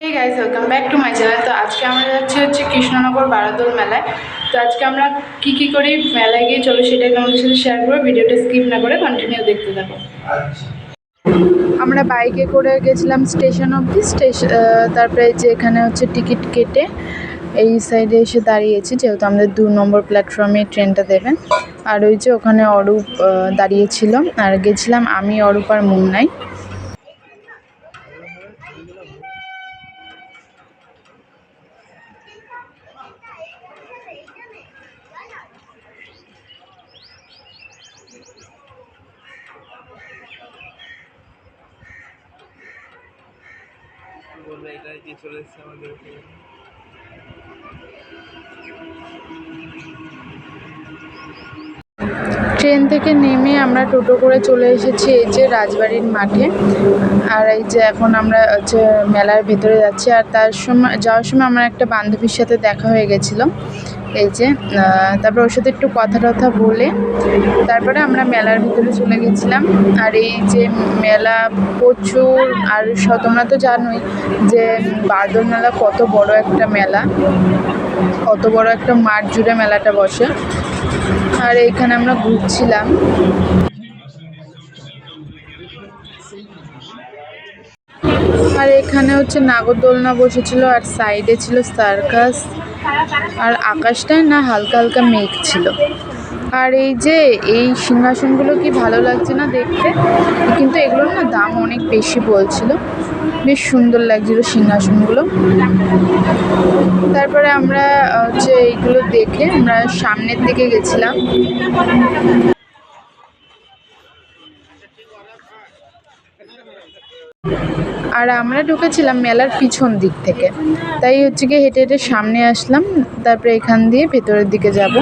Hey guys welcome back to my channel. तो आज के আমরা যাচ্ছি হচ্ছে কৃষ্ণনগর বারাদোল মেলায়। তো আজকে আমরা কি করি মেলায় গিয়ে চলো সেটাই তোমাদের সাথে শেয়ার করব। ভিডিওটা স্কিপ না করে কন্টিনিউ দেখতে থাকো। আমরা বাইকে করে গেছিলাম স্টেশন অবধি। তারপরে যে এখানে হচ্ছে টিকিট কেটে এই সাইডে এসে দাঁড়িয়েছি, যেহেতু আমাদের 2 নম্বর প্ল্যাটফর্মে ট্রেনটা দেবে। আর ওই যে ওখানে অরূপ দাঁড়িয়েছিল, আর গেছিলাম আমি, অরূপ আর মুন্নাই। ট্রেন থেকে নেমে আমরা টোটো করে চলে এসেছি এই যে রাজবাড়ির মাঠে। আর এই যে এখন আমরা হচ্ছে মেলার ভেতরে যাচ্ছি। আর যাওয়ার সময় আমার একটা বান্ধবীর সাথে দেখা হয়ে গেছিলো এই যে। তারপর ওর সাথে একটু কথা বলে তারপরে আমরা মেলার ভিতরে চলে গেছিলাম। আর এই যে মেলা প্রচুর, আর তোমরা তো জানোই যে বারদোল মেলা কত বড় একটা মেলা, কত বড় একটা মাঠ জুড়ে মেলাটা বসে। আর এইখানে আমরা ঘুরছিলাম। আর এখানে হচ্ছে নাগরদোলনা বসেছিল, আর সাইডে ছিল সার্কাস। আর আকাশটায় না হালকা হালকা মেঘ ছিল। আর এই যে এই সিংহাসনগুলো কি ভালো লাগছে না দেখতে, কিন্তু এগুলোর না দাম অনেক বেশি বলছিল। বেশ সুন্দর লাগছিল সিংহাসনগুলো। তারপরে আমরা হচ্ছে এইগুলো দেখে আমরা সামনের দিকে গেছিলাম। আর আমরা ঢুকেছিলাম মেলার পিছন দিক থেকে, তাই হচ্ছে গিয়ে হেঁটে হেঁটে সামনে আসলাম। তারপরে এখান দিয়ে ভেতরের দিকে যাব।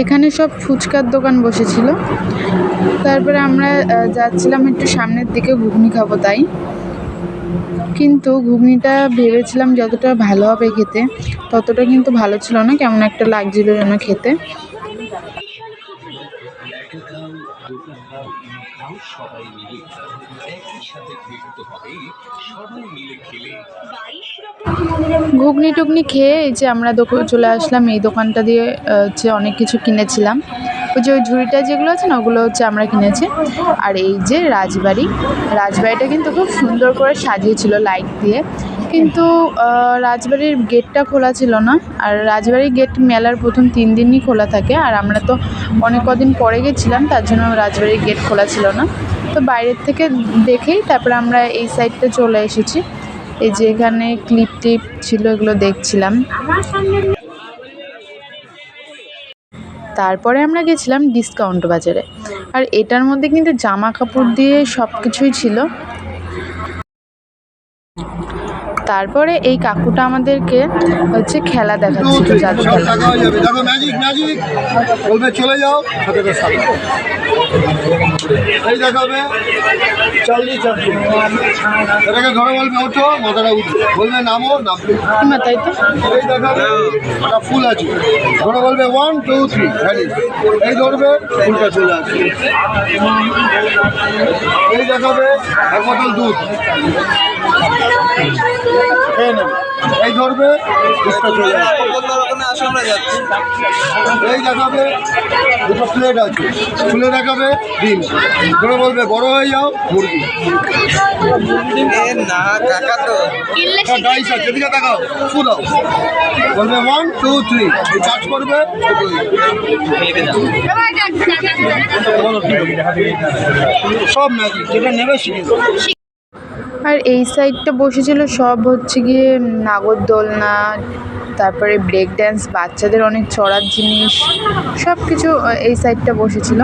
এখানে সব ফুচকার দোকান বসেছিল। তারপরে আমরা যাচ্ছিলাম একটু সামনের দিকে ঘুগনি খাবো তাই, কিন্তু ঘুগনিটা ভেবেছিলাম যতটা ভালো হবে খেতে ততটা কিন্তু ভালো ছিল না, কেমন একটা লাগছিল যেন খেতে। ঘুগনি টুগনি খেয়ে এই যে আমরা চলে আসলাম এই দোকানটা দিয়ে। হচ্ছে অনেক কিছু কিনেছিলাম। ওই যে ওই ঝুড়িটা যেগুলো আছে না, ওগুলো হচ্ছে আমরা কিনেছি। আর এই যে রাজবাড়িটা কিন্তু খুব সুন্দর করে সাজিয়েছিল লাইট দিয়ে, কিন্তু রাজবাড়ির গেটটা খোলা ছিল না। আর রাজবাড়ির গেট মেলার প্রথম 3 দিনই খোলা থাকে, আর আমরা তো অনেক কদিন পরে গেছিলাম, তার জন্য রাজবাড়ির গেট খোলা ছিল না। তো বাইরের থেকে দেখেই তারপরে আমরা এই সাইডটা চলে এসেছি। এই যে এখানে ক্লিপ টিপ ছিল, এগুলো দেখছিলাম। তারপরে আমরা গেছিলাম ডিসকাউন্ট বাজারে। আর এটার মধ্যে কিন্তু জামা কাপড় দিয়ে সব কিছুই ছিল। তারপরে এই কাকুটা আমাদেরকে হচ্ছে খেলা দেখাচ্ছিল, জাদু খেলা। দেখো ম্যাজিক বলবে চলে যাও, এই দেখাবে এটাকে ধরে বলবে ওঠো, মাথাটা উঠবে, বলবে নামো, নামবে। তাই তো এই দেখাবে একটা ফুল আছে, ধরে বলবে 1 2 3 হ্যাঁ, এই ধরবে ফুলটা চলে আসবে। এই দেখাবে এক বোতল দুধ, এই ধরবে দুধটা চলে আসবে। এই দেখাবে দুটো প্লেট আছে, খুলে দেখাবে ডিম, ধরে বলবে বড় হয়ে যাও মুরগি। না কাকা তো ডাইস আছে, এদিকে দেখাও, ফু দাও, বলবে 1 2 3, এই কাজ করবে। সব ম্যাজিক যেটা নেবে শিখে। আর এই সাইডটা বসেছিল সব হচ্ছে গিয়ে নাগরদোলনা, তারপরে ব্রেক ড্যান্স, বাচ্চাদের অনেক চড়ার জিনিস, সব কিছু এই সাইডটা বসেছিল।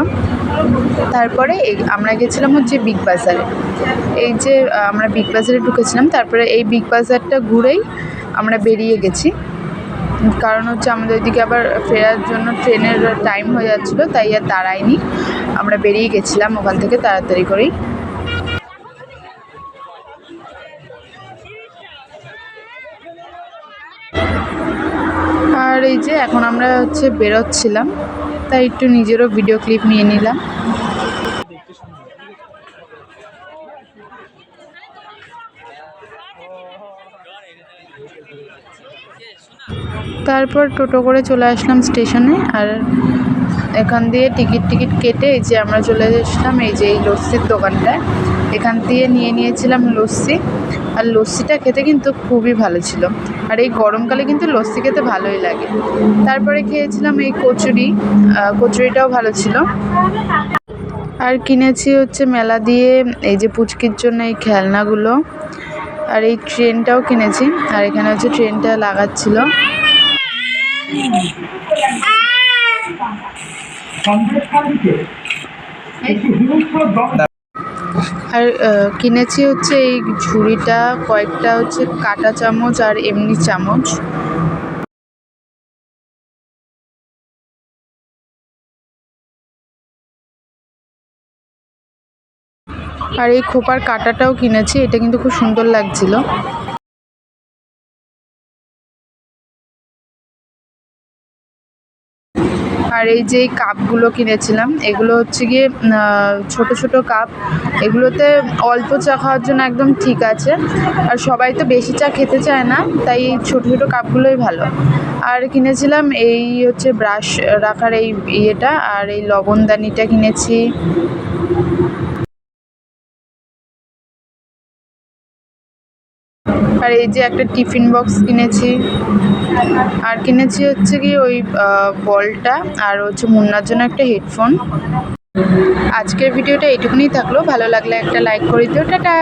তারপরে আমরা গেছিলাম হচ্ছে বিগ বাজারে। এই যে আমরা বিগ বাজারে ঢুকেছিলাম, তারপরে এই বিগ বাজারটা ঘুরেই আমরা বেরিয়ে গেছি। কারণ হচ্ছে আমাদের ওইদিকে আবার ফেরার জন্য ট্রেনের টাইম হয়ে যাচ্ছিলো, তাই আর দাঁড়াইনি, আমরা বেরিয়ে গেছিলাম ওখান থেকে তাড়াতাড়ি করেই। আর এই যে এখন আমরা হচ্ছে বেরোচ্ছিলাম, তাই একটু নিজেরও ভিডিও ক্লিপ নিয়ে নিলাম। তারপর টোটো করে চলে আসলাম স্টেশনে। আর এখান দিয়ে টিকিট কেটে এই যে আমরা চলে আসলাম এই যে এই লস্যির দোকানটায়। এখান দিয়ে নিয়েছিলাম লস্যি। আর লস্যিটা খেতে কিন্তু খুবই ভালো ছিল, আর এই গরমকালে কিন্তু লস্যি খেতে ভালোই লাগে। তারপরে খেয়েছিলাম এই কচুরিটাও ভালো ছিল। আর কিনেছি হচ্ছে মেলা দিয়ে এই যে পুচকির জন্য এই খেলনাগুলো, আর এই ট্রেনটাও কিনেছি। আর এখানে হচ্ছে ট্রেনটা লাগাচ্ছিল। আর কিনেছি হচ্ছে এই ঝুড়িটা, কয়েকটা হচ্ছে কাঁটা চামচ আর এমনি চামচ। আর এই খোপার কাঁটাটাও কিনেছি, এটা কিন্তু খুব সুন্দর লাগছিল। আর এই যে কাপগুলো কিনেছিলাম, এগুলো হচ্ছে গিয়ে ছোট ছোট কাপ। এগুলোতে অল্প চা খাওয়ার জন্য একদম ঠিক আছে, আর সবাই তো বেশি চা খেতে চায় না, তাই এই ছোট ছোট কাপগুলোই ভালো। আর কিনেছিলাম এই হচ্ছে ব্রাশ রাখার এই ইয়েটা, আর এই লবণদানিটা কিনেছি। আর এই যে একটা টিফিন বক্স কিনেছি। আর কিনেছি হচ্ছে কি ওই বলটা, আর হচ্ছে মুন্নার জন্য একটা হেডফোন। আজকের ভিডিওটা এইটুকুনি থাকলো, ভালো লাগলে একটা লাইক করে দিও। টাটা।